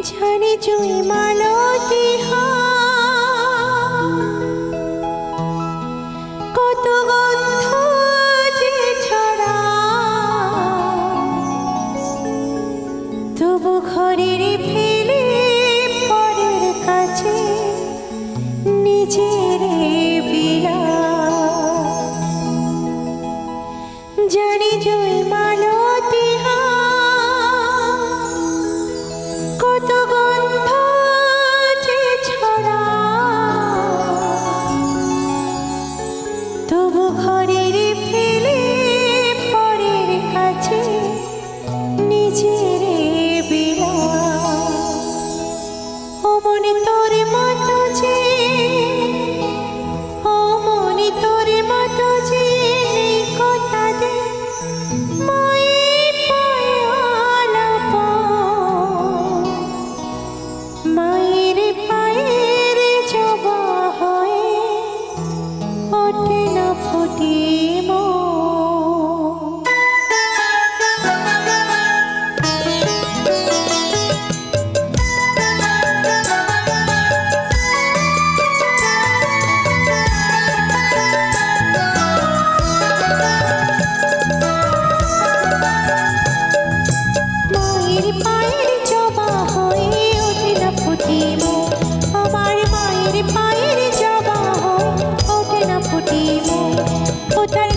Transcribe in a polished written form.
জানি জুই মালতী কত গন্ধ যে ছড়া, তবু ঘরের ফেলে পরের কাছে নিজের বিলা। জানি জুই মালতী কত গন্ধ যে ছড়া, তবু ঘরের ফেলে পরের কাছে নিজের বিলা। ও মনে তোর মতো যে, ও মনে তোর মতো যে নেই কথা দে মায়ের পায়ে আলাপন, মায়ের পায়ের জবা হয়ে ওঠে না ফুটে মন। মায়ের পায়ের জবা হয়ে ওঠে না ফুটে মন, আমার মায়ের পায়ের জবা হয়ে ওঠে না ফুটে মন। ওঠার